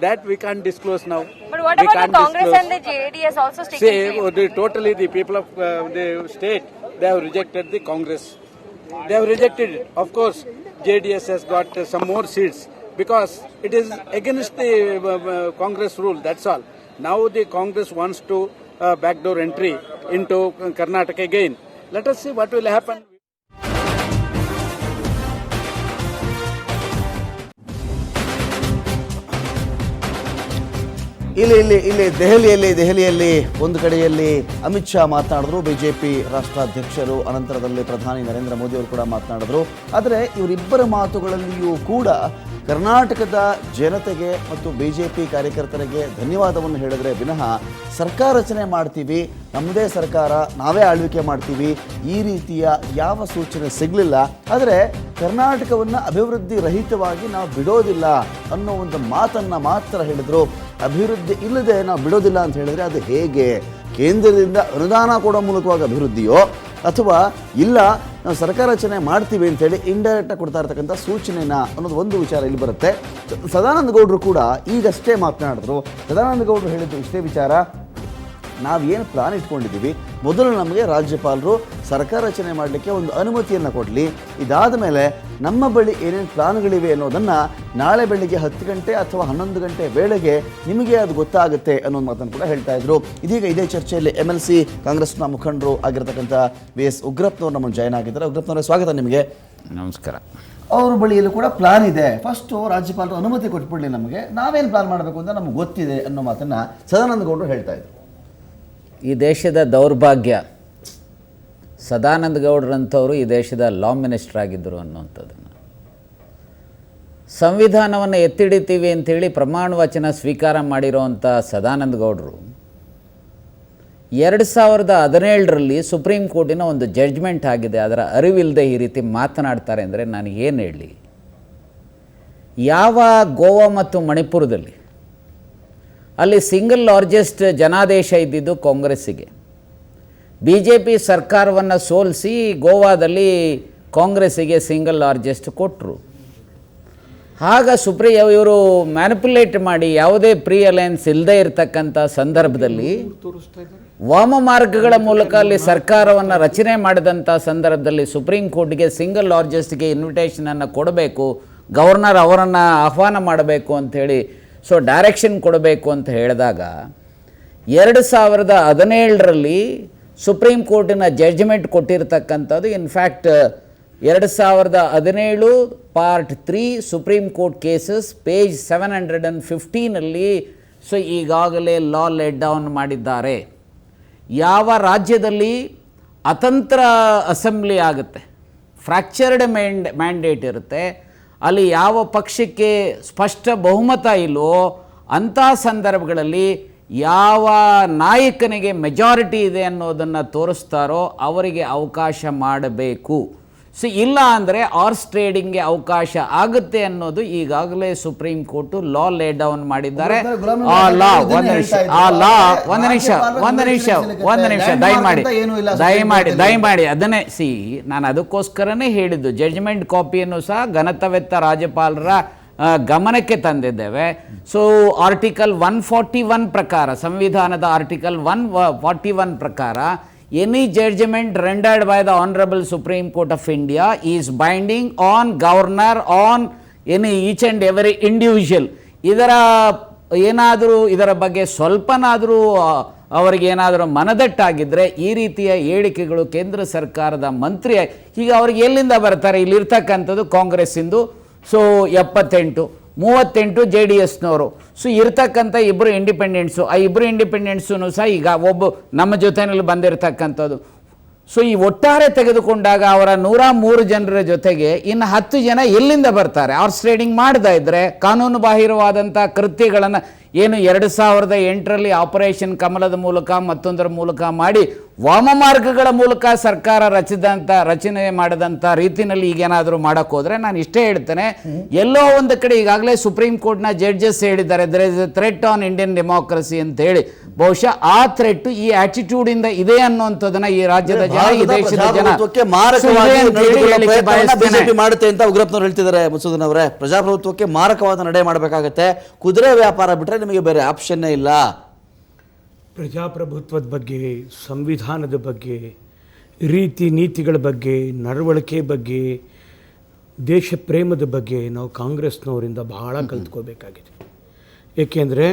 that we can't disclose now. But what about the Congress and the JDS also sticking to it? Totally the people of the state, they have rejected the Congress. They have rejected it. Of course, JDS has got some more seats because it is against the Congress rule, that's all. Now the Congress wants to backdoor entry into Karnataka again. Let us see what will happen. ಇಲ್ಲಿ ದೆಹಲಿಯಲ್ಲಿ ಒಂದು ಕಡೆಯಲ್ಲಿ ಅಮಿತ್ ಶಾ ಮಾತನಾಡಿದ್ರು, BJP ರಾಷ್ಟ್ರಾಧ್ಯಕ್ಷರು, ಅನಂತರದಲ್ಲಿ ಪ್ರಧಾನಿ ನರೇಂದ್ರ ಮೋದಿ ಅವರು ಕೂಡ ಮಾತನಾಡಿದ್ರು. ಆದರೆ ಇವರಿಬ್ಬರ ಮಾತುಗಳಲ್ಲಿಯೂ ಕೂಡ ಕರ್ನಾಟಕದ ಜನತೆಗೆ ಮತ್ತು ಬಿಜೆಪಿ ಕಾರ್ಯಕರ್ತರಿಗೆ ಧನ್ಯವಾದವನ್ನು ಹೇಳಿದ್ರೆ ವಿನಃ ಸರ್ಕಾರ ರಚನೆ ಮಾಡ್ತೀವಿ, ನಮ್ಮದೇ ಸರ್ಕಾರ, ನಾವೇ ಆಳ್ವಿಕೆ ಮಾಡ್ತೀವಿ, ಈ ರೀತಿಯ ಯಾವ ಸೂಚನೆ ಸಿಗಲಿಲ್ಲ. ಆದರೆ ಕರ್ನಾಟಕವನ್ನು ಅಭಿವೃದ್ಧಿ ರಹಿತವಾಗಿ ನಾವು ಬಿಡೋದಿಲ್ಲ ಅನ್ನೋ ಒಂದು ಮಾತನ್ನು ಮಾತ್ರ ಹೇಳಿದರು. ಅಭಿವೃದ್ಧಿ ಇಲ್ಲದೆ ನಾವು ಬಿಡೋದಿಲ್ಲ ಅಂತ ಹೇಳಿದ್ರೆ ಅದು ಹೇಗೆ? ಕೇಂದ್ರದಿಂದ ಅನುದಾನ ಕೊಡೋ ಮೂಲಕವಾಗಿ ಅಭಿವೃದ್ಧಿಯೋ ಅಥವಾ ಇಲ್ಲ ನಾವು ಸರ್ಕಾರ ರಚನೆ ಮಾಡ್ತೀವಿ ಅಂತೇಳಿ ಇಂಡೈರೆಕ್ಟಾಗಿ ಕೊಡ್ತಾ ಇರ್ತಕ್ಕಂಥ ಸೂಚನೆನ ಅನ್ನೋದು ಒಂದು ವಿಚಾರ ಇಲ್ಲಿ ಬರುತ್ತೆ. ಸದಾನಂದ ಗೌಡರು ಕೂಡ ಈಗಷ್ಟೇ ಮಾತನಾಡಿದ್ರು. ಸದಾನಂದ ಗೌಡರು ಹೇಳಿದ್ದು ಇಷ್ಟೇ ವಿಚಾರ, ನಾವೇನು ಪ್ಲಾನ್ ಇಟ್ಕೊಂಡಿದ್ದೀವಿ, ಮೊದಲು ನಮಗೆ ರಾಜ್ಯಪಾಲರು ಸರ್ಕಾರ ರಚನೆ ಮಾಡಲಿಕ್ಕೆ ಒಂದು ಅನುಮತಿಯನ್ನು ಕೊಡಲಿ, ಇದಾದ ಮೇಲೆ ನಮ್ಮ ಬಳಿ ಏನೇನು ಪ್ಲಾನ್ಗಳಿವೆ ಅನ್ನೋದನ್ನು ನಾಳೆ ಬೆಳಿಗ್ಗೆ 10 ಗಂಟೆ ಅಥವಾ 11 ಗಂಟೆ ವೇಳೆಗೆ ನಿಮಗೆ ಅದು ಗೊತ್ತಾಗುತ್ತೆ ಅನ್ನೋ ಮಾತನ್ನು ಕೂಡ ಹೇಳ್ತಾ ಇದ್ರು. ಇದೀಗ ಇದೇ ಚರ್ಚೆಯಲ್ಲಿ MLC ಕಾಂಗ್ರೆಸ್ನ ಮುಖಂಡರು ಆಗಿರ್ತಕ್ಕಂಥ VS ಉಗ್ರಪ್ಪನವ್ರು ನಮ್ಮನ್ನು ಜಾಯ್ನ್ ಆಗಿದ್ದಾರೆ. ಉಗ್ರಪ್ಪನವರೇ, ಸ್ವಾಗತ ನಿಮಗೆ. ನಮಸ್ಕಾರ. ಅವ್ರ ಬಳಿಯಲ್ಲೂ ಕೂಡ ಪ್ಲಾನ್ ಇದೆ, ಫಸ್ಟು ರಾಜ್ಯಪಾಲರು ಅನುಮತಿ ಕೊಟ್ಬಿಡಲಿ, ನಮಗೆ ನಾವೇನು ಪ್ಲಾನ್ ಮಾಡಬೇಕು ಅಂತ ನಮ್ಗೆ ಗೊತ್ತಿದೆ ಅನ್ನೋ ಮಾತನ್ನು ಸದಾನಂದ ಗೌಡರು ಹೇಳ್ತಾ ಇದ್ರು. ಈ ದೇಶದ ದೌರ್ಭಾಗ್ಯ, ಸದಾನಂದ ಗೌಡರಂಥವರು ಈ ದೇಶದ ಲಾ ಮಿನಿಸ್ಟರ್ ಆಗಿದ್ದರು ಅನ್ನುವಂಥದ್ದನ್ನು, ಸಂವಿಧಾನವನ್ನು ಎತ್ತಿಡಿತೀವಿ ಅಂಥೇಳಿ ಪ್ರಮಾಣ ವಚನ ಸ್ವೀಕಾರ ಮಾಡಿರೋವಂಥ ಸದಾನಂದ ಗೌಡರು 2017ರಲ್ಲಿ ಸುಪ್ರೀಂ ಕೋರ್ಟಿನ ಒಂದು ಜಡ್ಜ್ಮೆಂಟ್ ಆಗಿದೆ, ಅದರ ಅರಿವಿಲ್ಲದೆ ಈ ರೀತಿ ಮಾತನಾಡ್ತಾರೆ ಅಂದರೆ ನಾನು ಏನು ಹೇಳಲಿ? ಯಾವ ಗೋವಾ ಮತ್ತು ಮಣಿಪುರದಲ್ಲಿ ಅಲ್ಲಿ ಸಿಂಗಲ್ ಲಾರ್ಜೆಸ್ಟ್ ಜನಾದೇಶ ಇದ್ದಿದ್ದು ಕಾಂಗ್ರೆಸ್ಸಿಗೆ, BJP ಸರ್ಕಾರವನ್ನು ಸೋಲಿಸಿ ಗೋವಾದಲ್ಲಿ ಕಾಂಗ್ರೆಸ್ಸಿಗೆ ಸಿಂಗಲ್ ಲಾರ್ಜೆಸ್ಟ್ ಕೊಟ್ಟರು. ಆಗ ಇವರು ಮ್ಯಾನಿಪುಲೇಟ್ ಮಾಡಿ ಯಾವುದೇ ಪ್ರೀ ಅಲಯನ್ಸ್ ಇಲ್ಲದೆ ಇರತಕ್ಕಂಥ ಸಂದರ್ಭದಲ್ಲಿ ವಾಮ ಮಾರ್ಗಗಳ ಮೂಲಕ ಅಲ್ಲಿ ಸರ್ಕಾರವನ್ನು ರಚನೆ ಮಾಡಿದಂಥ ಸಂದರ್ಭದಲ್ಲಿ ಸುಪ್ರೀಂ ಕೋರ್ಟ್ಗೆ ಸಿಂಗಲ್ ಲಾರ್ಜೆಸ್ಟ್ಗೆ ಇನ್ವಿಟೇಷನನ್ನು ಕೊಡಬೇಕು, ಗವರ್ನರ್ ಅವರನ್ನು ಆಹ್ವಾನ ಮಾಡಬೇಕು ಅಂಥೇಳಿ ಡೈರೆಕ್ಷನ್ ಕೊಡಬೇಕು ಅಂತ ಹೇಳಿದಾಗ 2017ರಲ್ಲಿ ಸುಪ್ರೀಂ ಕೋರ್ಟಿನ ಜಡ್ಜ್ಮೆಂಟ್ ಕೊಟ್ಟಿರ್ತಕ್ಕಂಥದ್ದು. In fact 2017 part 3 supreme court cases page 715ನಲ್ಲಿ ಈಗಾಗಲೇ ಲಾ ಲೆಟ್ ಡೌನ್ ಮಾಡಿದ್ದಾರೆ. ಯಾವ ರಾಜ್ಯದಲ್ಲಿ ಅತಂತ್ರ ಅಸೆಂಬ್ಲಿ ಆಗುತ್ತೆ, ಫ್ರ್ಯಾಕ್ಚರ್ಡ್ ಮ್ಯಾಂಡೇಟ್ ಇರುತ್ತೆ, ಅಲ್ಲಿ ಯಾವ ಪಕ್ಷಕ್ಕೆ ಸ್ಪಷ್ಟ ಬಹುಮತ ಇಲ್ಲವೋ ಅಂಥ ಸಂದರ್ಭಗಳಲ್ಲಿ ಯಾವ ನಾಯಕನಿಗೆ ಮೆಜಾರಿಟಿ ಇದೆ ಅನ್ನೋದನ್ನು ತೋರಿಸ್ತಾರೋ ಅವರಿಗೆ ಅವಕಾಶ ಮಾಡಬೇಕು. ಇಲ್ಲ ಅಂದರೆ ಆರ್ಸ್ ಟ್ರೇಡಿಂಗ್ಗೆ ಅವಕಾಶ ಆಗುತ್ತೆ ಅನ್ನೋದು ಈಗಾಗಲೇ ಸುಪ್ರೀಂ ಕೋರ್ಟು ಲಾ ಲೇ ಡೌನ್ ಮಾಡಿದ್ದಾರೆ. ಆ ಲಾ ಒಂದು ನಿಮಿಷ ದಯಮಾಡಿ ಅದನ್ನೇ ನಾನು ಅದಕ್ಕೋಸ್ಕರನೇ ಹೇಳಿದ್ದು, ಜಡ್ಜ್ಮೆಂಟ್ ಕಾಪಿಯನ್ನು ಸಹ ಘನತವೆತ್ತ ರಾಜ್ಯಪಾಲರ ಗಮನಕ್ಕೆ ತಂದಿದ್ದೇವೆ. ಆರ್ಟಿಕಲ್ 141 ಪ್ರಕಾರ, ಸಂವಿಧಾನದ ಆರ್ಟಿಕಲ್ 141 ಪ್ರಕಾರ, any judgment rendered by the Honorable Supreme Court of India is binding on governor, on any each and every individual. ಇದರ ಬಗ್ಗೆ ಸ್ವಲ್ಪನಾದರೂ ಅವರಿಗೇನಾದರೂ ಮನದಟ್ಟಾಗಿದ್ದರೆ ಈ ರೀತಿಯ ಹೇಳಿಕೆಗಳು ಕೇಂದ್ರ ಸರ್ಕಾರದ ಮಂತ್ರಿ ಈಗ ಅವ್ರಿಗೆ ಎಲ್ಲಿಂದ ಬರ್ತಾರೆ? ಇಲ್ಲಿರ್ತಕ್ಕಂಥದ್ದು ಕಾಂಗ್ರೆಸ್ಸಿಂದು 78 JDSನವರು, ಇರ್ತಕ್ಕಂಥ ಇಬ್ಬರು ಇಂಡಿಪೆಂಡೆಂಟ್ಸು, ಆ ಇಬ್ಬರು ಇಂಡಿಪೆಂಡೆಂಟ್ಸೂ ಸಹ ಈಗ ಒಬ್ಬ ನಮ್ಮ ಜೊತೆಯಲ್ಲಿ ಬಂದಿರತಕ್ಕಂಥದ್ದು. ಈ ಒಟ್ಟಾರೆ ತೆಗೆದುಕೊಂಡಾಗ ಅವರ 103 ಜನರ ಜೊತೆಗೆ ಇನ್ನು 10 ಜನ ಎಲ್ಲಿಂದ ಬರ್ತಾರೆ? ಆರ್ಸ್ ಟ್ರೇಡಿಂಗ್ ಮಾಡ್ತಾ ಇದ್ದರೆ ಕಾನೂನು ಬಾಹಿರವಾದಂಥ ಕೃತ್ಯಗಳನ್ನು ಏನು 2008ರಲ್ಲಿ ಆಪರೇಷನ್ ಕಮಲದ ಮೂಲಕ ಮತ್ತೊಂದರ ಮೂಲಕ ಮಾಡಿ ವಾಮ ಮಾರ್ಗಗಳ ಮೂಲಕ ಸರ್ಕಾರ ರಚನೆ ಮಾಡಿದಂಥ ರೀತಿಯಲ್ಲಿ ಈಗೇನಾದರೂ ಮಾಡೋಕ್ಕೆ ಹೋದರೆ ನಾನು ಇಷ್ಟೇ ಹೇಳ್ತೇನೆ, ಎಲ್ಲೋ ಒಂದು ಕಡೆ ಈಗಾಗಲೇ ಸುಪ್ರೀಂ ಕೋರ್ಟ್ನ ಜಡ್ಜಸ್ ಹೇಳಿದ್ದಾರೆ, there is a threat on Indian democracy ಅಂತ ಹೇಳಿ. ಬಹುಶಃ ಆ ಥ್ರೆಟ್ ಈ ಆಟಿಟ್ಯೂಡ್ ಇಂದ ಇದೆ ಅನ್ನುವಂಥದ್ದನ್ನ ಈ ರಾಜ್ಯದ ಜನ, ಈ ದೇಶದ ಜನ ಪ್ರಜಾಪ್ರಭುತ್ವಕ್ಕೆ ಬಿಜೆಪಿ ಮಾಡುತ್ತೆ ಅಂತ ಉಗ್ರಪ್ಪನವ್ರು ಹೇಳ್ತಿದ್ದಾರೆ. ಮಧುಸೂದನ್ ಅವರೇ, ಪ್ರಜಾಪ್ರಭುತ್ವಕ್ಕೆ ಮಾರಕವಾದ ನಡೆ ಮಾಡಬೇಕಾಗತ್ತೆ, ಕುದುರೆ ವ್ಯಾಪಾರ ಬಿಟ್ರೆ ನಿಮಗೆ ಬೇರೆ ಆಪ್ಷನ್ನೇ ಇಲ್ಲ. ಪ್ರಜಾಪ್ರಭುತ್ವದ ಬಗ್ಗೆ, ಸಂವಿಧಾನದ ಬಗ್ಗೆ, ರೀತಿ ನೀತಿಗಳ ಬಗ್ಗೆ, ನಡವಳಿಕೆ ಬಗ್ಗೆ, ದೇಶ ಪ್ರೇಮದ ಬಗ್ಗೆ ನಾವು ಕಾಂಗ್ರೆಸ್ನವರಿಂದ ಬಹಳ ಕಲ್ತ್ಕೋಬೇಕಾಗಿದೆ. ಏಕೆಂದರೆ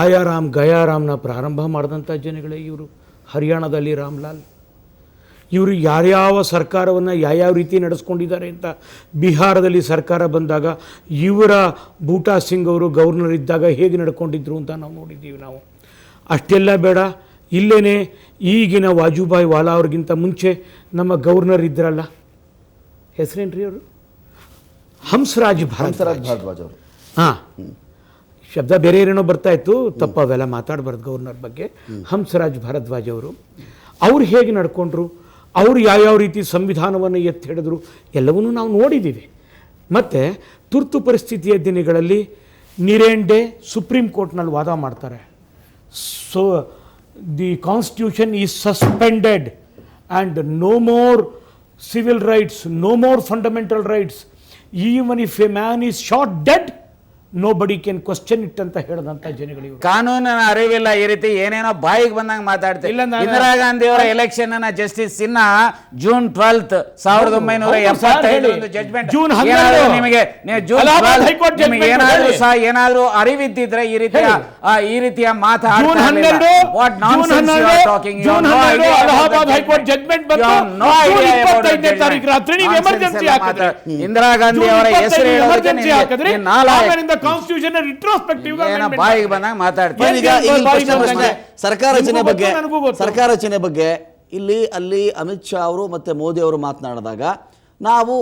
ಆಯಾರಾಮ್ ಗಯಾರಾಮ್ನ ಪ್ರಾರಂಭ ಮಾಡಿದಂಥ ಜನಗಳೇ ಇವರು. ಹರಿಯಾಣದಲ್ಲಿ ರಾಮ್ಲಾಲ್, ಇವರು ಯಾರ್ಯಾವ ಸರ್ಕಾರವನ್ನು ಯಾವ್ಯಾವ ರೀತಿ ನಡೆಸ್ಕೊಂಡಿದ್ದಾರೆ ಅಂತ ಬಿಹಾರದಲ್ಲಿ ಸರ್ಕಾರ ಬಂದಾಗ ಇವರ ಬೂಟಾ ಸಿಂಗ್ ಅವರು ಗವರ್ನರ್ ಇದ್ದಾಗ ಹೇಗೆ ನಡ್ಕೊಂಡಿದ್ರು ಅಂತ ನಾವು ನೋಡಿದ್ದೀವಿ. ನಾವು ಅಷ್ಟೆಲ್ಲ ಬೇಡ, ಇಲ್ಲೇ ಈಗಿನ ವಾಜುಭಾಯಿ ವಾಲಾ ಅವ್ರಿಗಿಂತ ಮುಂಚೆ ನಮ್ಮ ಗವರ್ನರ್ ಇದ್ರಲ್ಲ, ಹೆಸರೇನ್ರಿ ಅವರು, ಹಂಸರಾಜ್ ಭಾರದ್ವಾಜ್ ಅವರು. ಹಾಂ, ಶಬ್ದ ಬೇರೆ ಏನೇನೋ ಬರ್ತಾ ಇತ್ತು, ತಪ್ಪ ಅವೆಲ್ಲ ಮಾತಾಡಬಾರ್ದು ಗವರ್ನರ್ ಬಗ್ಗೆ. ಹಂಸರಾಜ್ ಭಾರದ್ವಾಜ್ ಅವರು ಹೇಗೆ ನಡ್ಕೊಂಡ್ರು, ಅವರು ಯಾವ್ಯಾವ ರೀತಿ ಸಂವಿಧಾನವನ್ನು ಎತ್ತಿ ಹಿಡಿದ್ರು ಎಲ್ಲವನ್ನೂ ನಾವು ನೋಡಿದ್ದೀವಿ. ಮತ್ತು ತುರ್ತು ಪರಿಸ್ಥಿತಿಯ ದಿನಗಳಲ್ಲಿ ನಿರೇನ್ ಡೇ ಸುಪ್ರೀಂ ಕೋರ್ಟ್ನಲ್ಲಿ ವಾದ ಮಾಡ್ತಾರೆ. So the constitution is suspended and no more civil rights, no more fundamental rights, even if a man is shot dead nobody can question it ಅಂತ ಹೇಳಿದಂಥ ಜನಗಳು. ಕಾನೂನಿನ ಅರಿವಿಲ್ಲ, ಈ ರೀತಿ ಏನೇನೋ ಬಾಯಿಗೆ ಬಂದಂಗೆ ಮಾತಾಡ್ತಾರೆ. ಇಂದಿರಾ ಗಾಂಧಿ ಅವರ ಎಲೆಕ್ಷನ್ ಅನ್ನ ಜಸ್ಟಿಸ್ ಸಿನ್ಹಾ ಜೂನ್ 12, 1975 ಜಡ್ಜ್ಮೆಂಟ್, ನಿಮಗೆ ಏನಾದ್ರೂ ಸಹ ಏನಾದ್ರೂ ಅರಿವಿದ್ದಿದ್ರೆ ಈ ರೀತಿಯ ಇಂದಿರಾ ಗಾಂಧಿ ಅವರ ಹೆಸರು ಕಾನ್ಸ್ಟಿಟ್ಯೂಷನ್ ರಿಟ್ರೋಸ್ಪೆಕ್ಟಿವ್ ಬಾಯಿಗೆ ಬಂದಾಗ ಮಾತಾಡ್ತಾರೆ. ಸರ್ಕಾರ ರಚನೆ ಬಗ್ಗೆ ಇಲ್ಲಿ ಅಲ್ಲಿ ಅಮಿತ್ ಶಾ ಅವರು ಮತ್ತೆ ಮೋದಿ ಅವರು ಮಾತನಾಡಿದಾಗ ನಾವು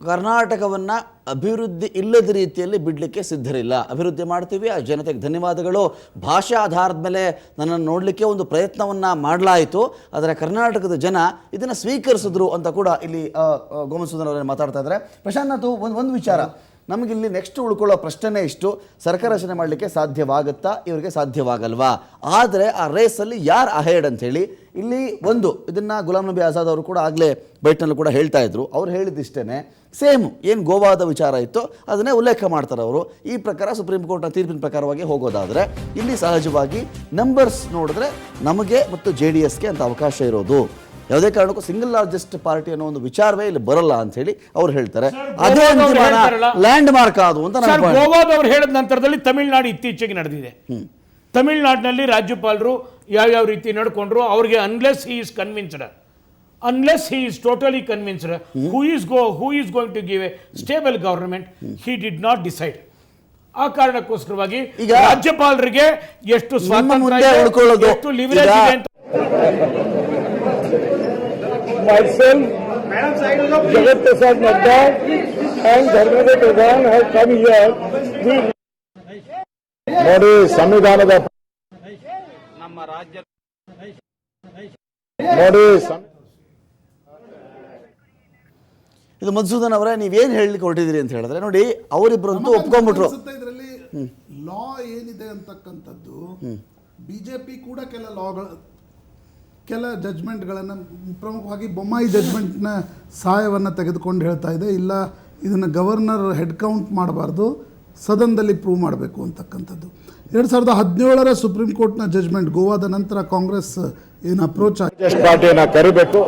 ಕರ್ನಾಟಕವನ್ನ ಅಭಿವೃದ್ಧಿ ಇಲ್ಲದ ರೀತಿಯಲ್ಲಿ ಬಿಡಲಿಕ್ಕೆ ಸಿದ್ಧರಿಲ್ಲ, ಅಭಿವೃದ್ಧಿ ಮಾಡ್ತೀವಿ, ಆ ಜನತೆಗೆ ಧನ್ಯವಾದಗಳು, ಭಾಷಾ ಆಧಾರದ ಮೇಲೆ ನನ್ನನ್ನು ನೋಡಲಿಕ್ಕೆ ಒಂದು ಪ್ರಯತ್ನವನ್ನು ಮಾಡಲಾಯಿತು, ಆದರೆ ಕರ್ನಾಟಕದ ಜನ ಇದನ್ನು ಸ್ವೀಕರಿಸಿದ್ರು ಅಂತ ಕೂಡ ಇಲ್ಲಿ ಗೋಮಸೂದನ್ ಅವರೇ ಮಾತಾಡ್ತಾ ಇದ್ದಾರೆ. ಪ್ರಶಾಂತ್, ಒಂದು ವಿಚಾರ ನಮಗಿಲ್ಲಿ ನೆಕ್ಸ್ಟ್ ಉಳ್ಕೊಳ್ಳೋ ಪ್ರಶ್ನೆನೇ ಇಷ್ಟು, ಸರ್ಕಾರ ರಚನೆ ಮಾಡಲಿಕ್ಕೆ ಸಾಧ್ಯವಾಗುತ್ತಾ, ಇವರಿಗೆ ಸಾಧ್ಯವಾಗಲ್ವಾ, ಆದರೆ ಆ ರೇಸಲ್ಲಿ ಯಾರು ಅಹೆಡ್ ಅಂಥೇಳಿ ಇಲ್ಲಿ ಇದನ್ನು ಗುಲಾಂ ನಬಿ ಆಜಾದ್ ಅವರು ಕೂಡ ಆಗಲೇ ಬೈಟ್ನಲ್ಲೂ ಕೂಡ ಹೇಳ್ತಾ ಇದ್ರು. ಅವ್ರು ಹೇಳಿದಿಷ್ಟೇ ಸೇಮ್ ಏನು ಗೋವಾದ ವಿಚಾರ ಇತ್ತು ಅದನ್ನೇ ಉಲ್ಲೇಖ ಮಾಡ್ತಾರೆ ಅವರು. ಈ ಪ್ರಕಾರ ಸುಪ್ರೀಂ ಕೋರ್ಟ್ನ ತೀರ್ಪಿನ ಪ್ರಕಾರವಾಗಿ ಹೋಗೋದಾದರೆ ಇಲ್ಲಿ ಸಹಜವಾಗಿ ನಂಬರ್ಸ್ ನೋಡಿದ್ರೆ ನಮಗೆ ಮತ್ತು JDSಗೆ ಅಂತ ಅವಕಾಶ ಇರೋದು, ಯಾವುದೇ ಕಾರಣಕ್ಕೂ ಸಿಂಗಲ್ ಲಾರ್ಜೆಸ್ಟ್ ಪಾರ್ಟಿ ಅನ್ನೋ ಒಂದು ವಿಚಾರವೇ ಇಲ್ಲಿ ಬರಲ್ಲ ಅಂತ ಹೇಳಿ ಅವ್ರು ಹೇಳ್ತಾರೆ. ಅದೇ ಲ್ಯಾಂಡ್ ಮಾರ್ಕ್ ಅದು ಅಂತ ಗೋವಾದವ್ರು ಹೇಳಿದ ನಂತರದಲ್ಲಿ ತಮಿಳುನಾಡು ಇತ್ತೀಚೆಗೆ ನಡೆದಿದೆ. ತಮಿಳುನಾಡಿನಲ್ಲಿ ರಾಜ್ಯಪಾಲರು ಯಾವ್ಯಾವ ರೀತಿ ನಡ್ಕೊಂಡ್ರು ಅವ್ರಿಗೆ unless he is totally convinced who is going to give a stable government, he did not decide. ಆ ಕಾರಣಕ್ಕೋಸ್ಕರವಾಗಿ ಈಗ ರಾಜ್ಯಪಾಲರಿಗೆ ಎಷ್ಟು ಸ್ವಾತಂತ್ರ್ಯ, ಎಷ್ಟು ಲಿವರೇಜ್ ಇದೆ ಅಂತ myself, Jagat Prasad Nadda and Dharmendra Pradhan have come here. ನೋಡಿ, ಸಂವಿಧಾನದ ನಮ್ಮ ರಾಜ್ಯ ನೋಡಿ ಇದು ಮಧುಸೂದನ್ ಅವರೇ, ನೀವೇನು ಹೇಳಲಿಕ್ಕೆ ಹೊರಟಿದ್ದೀರಿ ಅಂತ ಹೇಳಿದ್ರೆ ನೋಡಿ, ಅವರಿಬ್ಬರಂತೂ ಒಪ್ಕೊಂಡ್ಬಿಟ್ರು. ಇದರಲ್ಲಿ ಲಾ ಏನಿದೆ ಅಂತಕ್ಕಂಥದ್ದು ಬಿಜೆಪಿ ಕೂಡ ಕೆಲ ಜಡ್ಜ್ಮೆಂಟ್ಗಳನ್ನು, ಪ್ರಮುಖವಾಗಿ ಬೊಮ್ಮಾಯಿ ಜಡ್ಜ್ಮೆಂಟ್ನ ಸಹಾಯವನ್ನು ತೆಗೆದುಕೊಂಡು ಹೇಳ್ತಾ ಇದೆ, ಇಲ್ಲ ಇದನ್ನು ಗವರ್ನರ್ ಹೆಡ್ ಕೌಂಟ್ ಮಾಡಬಾರ್ದು, ಸದನದಲ್ಲಿ ಪ್ರೂವ್ ಮಾಡಬೇಕು ಅಂತಕ್ಕಂಥದ್ದು. 2017ರ ಸುಪ್ರೀಂ ಕೋರ್ಟ್ನ ಜಡ್ಜ್ಮೆಂಟ್ ಗೋವಾದ ನಂತರ ಕಾಂಗ್ರೆಸ್ ಏನು ಅಪ್ರೋಚ್ ಪಾರ್ಟಿಯನ್ನು ಕರಿಬೇಕು,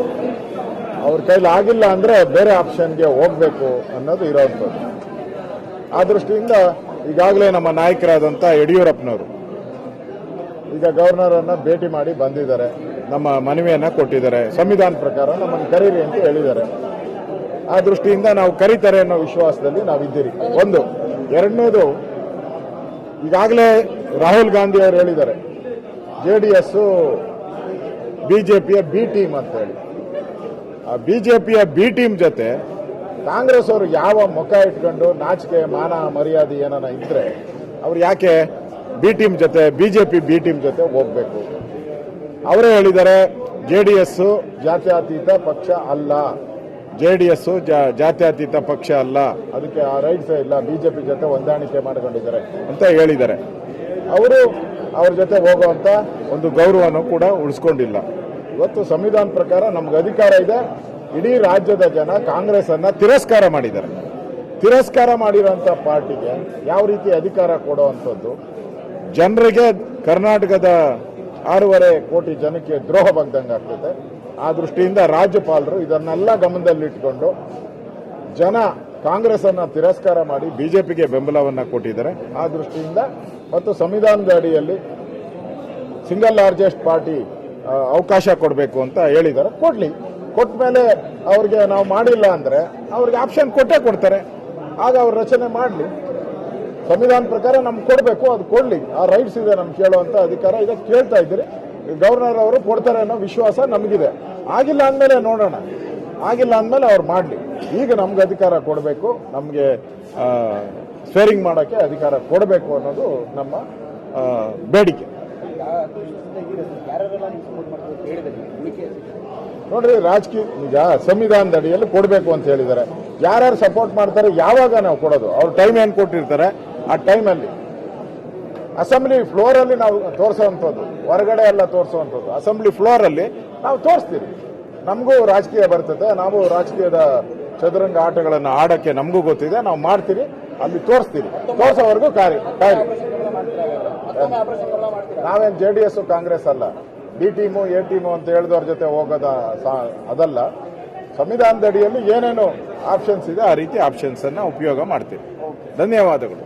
ಅವ್ರ ಕೈಲಿ ಆಗಿಲ್ಲ ಅಂದರೆ ಬೇರೆ ಆಪ್ಷನ್ಗೆ ಹೋಗಬೇಕು ಅನ್ನೋದು ಇರೋವಂಥದ್ದು. ಆ ದೃಷ್ಟಿಯಿಂದ ಈಗಾಗಲೇ ನಮ್ಮ ನಾಯಕರಾದಂಥ ಯಡಿಯೂರಪ್ಪನವರು ಈಗ ಗವರ್ನರನ್ನು ಭೇಟಿ ಮಾಡಿ ಬಂದಿದ್ದಾರೆ, ನಮ್ಮ ಮನವಿಯನ್ನು ಕೊಟ್ಟಿದ್ದಾರೆ, ಸಂವಿಧಾನ ಪ್ರಕಾರ ನಮ್ಮನ್ನು ಕರೀರಿ ಅಂತ ಹೇಳಿದ್ದಾರೆ. ಆ ದೃಷ್ಟಿಯಿಂದ ನಾವು ಕರೀತಾರೆ ಅನ್ನೋ ವಿಶ್ವಾಸದಲ್ಲಿ ನಾವಿದ್ದೀರಿ. ಒಂದು. ಎರಡನೇದು, ಈಗಾಗಲೇ ರಾಹುಲ್ ಗಾಂಧಿ ಅವರು ಹೇಳಿದ್ದಾರೆ JDS ಬಿಜೆಪಿಯ ಬಿ ಟೀಮ್ ಅಂತ ಹೇಳಿ. ಆ ಬಿಜೆಪಿಯ ಬಿ ಟೀಮ್ ಜೊತೆ ಕಾಂಗ್ರೆಸ್ ಅವರು ಯಾವ ಮುಖ ಇಟ್ಕೊಂಡು ನಾಚಿಕೆ ಮಾನ ಮರ್ಯಾದೆ ಏನಾನ ಇದ್ರೆ ಅವ್ರು ಯಾಕೆ ಬಿ ಟೀಮ್ ಜೊತೆ, ಬಿಜೆಪಿ ಬಿ ಟೀಮ್ ಜೊತೆ ಹೋಗ್ಬೇಕು? ಅವರೇ ಹೇಳಿದ್ದಾರೆ JDS ಜಾತ್ಯತೀತ ಪಕ್ಷ ಅಲ್ಲ, JDS ಜಾತ್ಯತೀತ ಪಕ್ಷ ಅಲ್ಲ, ಅದಕ್ಕೆ ಆ ರೈಟ್ಸೇ ಇಲ್ಲ, ಬಿಜೆಪಿ ಜೊತೆ ಹೊಂದಾಣಿಕೆ ಮಾಡಿಕೊಂಡಿದ್ದಾರೆ ಅಂತ ಹೇಳಿದ್ದಾರೆ. ಅವರು ಅವ್ರ ಜೊತೆ ಹೋಗುವಂತ ಒಂದು ಗೌರವನೂ ಕೂಡ ಉಳಿಸ್ಕೊಂಡಿಲ್ಲ. ಇವತ್ತು ಸಂವಿಧಾನ ಪ್ರಕಾರ ನಮ್ಗೆ ಅಧಿಕಾರ ಇದೆ. ಇಡೀ ರಾಜ್ಯದ ಜನ ಕಾಂಗ್ರೆಸ್ ಅನ್ನ ತಿರಸ್ಕಾರ ಮಾಡಿದ್ದಾರೆ. ತಿರಸ್ಕಾರ ಮಾಡಿರುವಂತ ಪಾರ್ಟಿಗೆ ಯಾವ ರೀತಿ ಅಧಿಕಾರ ಕೊಡುವಂಥದ್ದು ಜನರಿಗೆ, ಕರ್ನಾಟಕದ 6.5 ಕೋಟಿ ಜನಕ್ಕೆ ದ್ರೋಹ ಬಗ್ದಂಗೆ ಆಗ್ತದೆ. ಆ ದೃಷ್ಟಿಯಿಂದ ರಾಜ್ಯಪಾಲರು ಇದನ್ನೆಲ್ಲ ಗಮನದಲ್ಲಿಟ್ಟುಕೊಂಡು ಜನ ಕಾಂಗ್ರೆಸ್ ಅನ್ನ ತಿರಸ್ಕಾರ ಮಾಡಿ ಬಿಜೆಪಿಗೆ ಬೆಂಬಲವನ್ನ ಕೊಟ್ಟಿದ್ದಾರೆ. ಆ ದೃಷ್ಟಿಯಿಂದ ಮತ್ತು ಸಂವಿಧಾನದ ಅಡಿಯಲ್ಲಿ ಸಿಂಗಲ್ ಲಾರ್ಜೆಸ್ಟ್ ಪಾರ್ಟಿ ಅವಕಾಶ ಕೊಡಬೇಕು ಅಂತ ಹೇಳಿದ್ದಾರೆ. ಕೊಡ್ಲಿ, ಕೊಟ್ಟ ಮೇಲೆ ಅವ್ರಿಗೆ ನಾವು ಮಾಡಿಲ್ಲ ಅಂದ್ರೆ ಅವ್ರಿಗೆ ಆಪ್ಷನ್ ಕೊಟ್ಟೇ ಕೊಡ್ತಾರೆ. ಆಗ ಅವ್ರ ರಚನೆ ಮಾಡಲಿ. ಸಂವಿಧಾನ ಪ್ರಕಾರ ನಮ್ಗೆ ಕೊಡಬೇಕು, ಅದು ಕೊಡ್ಲಿ. ಆ ರೈಟ್ಸ್ ಇದೆ ನಮ್ಗೆ ಕೇಳುವಂತ ಅಧಿಕಾರ ಇದೆ. ಕೇಳ್ತಾ ಇದ್ದೀರಿ, ಗವರ್ನರ್ ಅವರು ಕೊಡ್ತಾರೆ ಅನ್ನೋ ವಿಶ್ವಾಸ ನಮಗಿದೆ. ಆಗಿಲ್ಲ ಅಂದಮೇಲೆ ನೋಡೋಣ. ಆಗಿಲ್ಲ ಅಂದಮೇಲೆ ಅವ್ರು ಮಾಡಲಿ. ಈಗ ನಮ್ಗೆ ಅಧಿಕಾರ ಕೊಡಬೇಕು, ನಮಗೆ ಸ್ವೇರಿಂಗ್ ಮಾಡೋಕ್ಕೆ ಅಧಿಕಾರ ಕೊಡಬೇಕು ಅನ್ನೋದು ನಮ್ಮ ಬೇಡಿಕೆ. ನೋಡ್ರಿ, ರಾಜಕೀಯ ಈಗ ಸಂವಿಧಾನದ ಅಡಿಯಲ್ಲಿ ಕೊಡಬೇಕು ಅಂತ ಹೇಳಿದ್ದಾರೆ. ಯಾರ್ಯಾರು ಸಪೋರ್ಟ್ ಮಾಡ್ತಾರೆ, ಯಾವಾಗ ನಾವು ಕೊಡೋದು? ಅವ್ರು ಟೈಮ್ ಏನು ಕೊಟ್ಟಿರ್ತಾರೆ, ಆ ಟೈಮಲ್ಲಿ ಅಸೆಂಬ್ಲಿ ಫ್ಲೋರ್ ಅಲ್ಲಿ ನಾವು ತೋರಿಸುವಂಥದ್ದು, ಹೊರಗಡೆ ಎಲ್ಲ ತೋರಿಸುವಂಥದ್ದು. ಅಸೆಂಬ್ಲಿ ಫ್ಲೋರ್ ಅಲ್ಲಿ ನಾವು ತೋರಿಸ್ತೀವಿ. ನಮಗೂ ರಾಜಕೀಯ ಬರ್ತದೆ, ನಾವು ರಾಜಕೀಯದ ಚದುರಂಗ ಆಟಗಳನ್ನು ಆಡಕ್ಕೆ ನಮಗೂ ಗೊತ್ತಿದೆ. ನಾವು ಮಾಡ್ತೀವಿ, ಅಲ್ಲಿ ತೋರಿಸ್ತೀವಿ. ತೋರಿಸೋವರೆಗೂ ಕಾಯ್ರಿ. ನಾವೇನು JDS ಕಾಂಗ್ರೆಸ್ ಅಲ್ಲ, B ಟೀಮು A ಟೀಮು ಅಂತ ಹೇಳಿದವ್ರ ಜೊತೆ ಹೋಗೋದ ಅದಲ್ಲ. ಸಂವಿಧಾನದ ಅಡಿಯಲ್ಲಿ ಏನೇನು ಆಪ್ಷನ್ಸ್ ಇದೆ ಆ ರೀತಿ ಆಪ್ಷನ್ಸ್ ಅನ್ನ ಉಪಯೋಗ ಮಾಡ್ತೀವಿ. ಧನ್ಯವಾದಗಳು.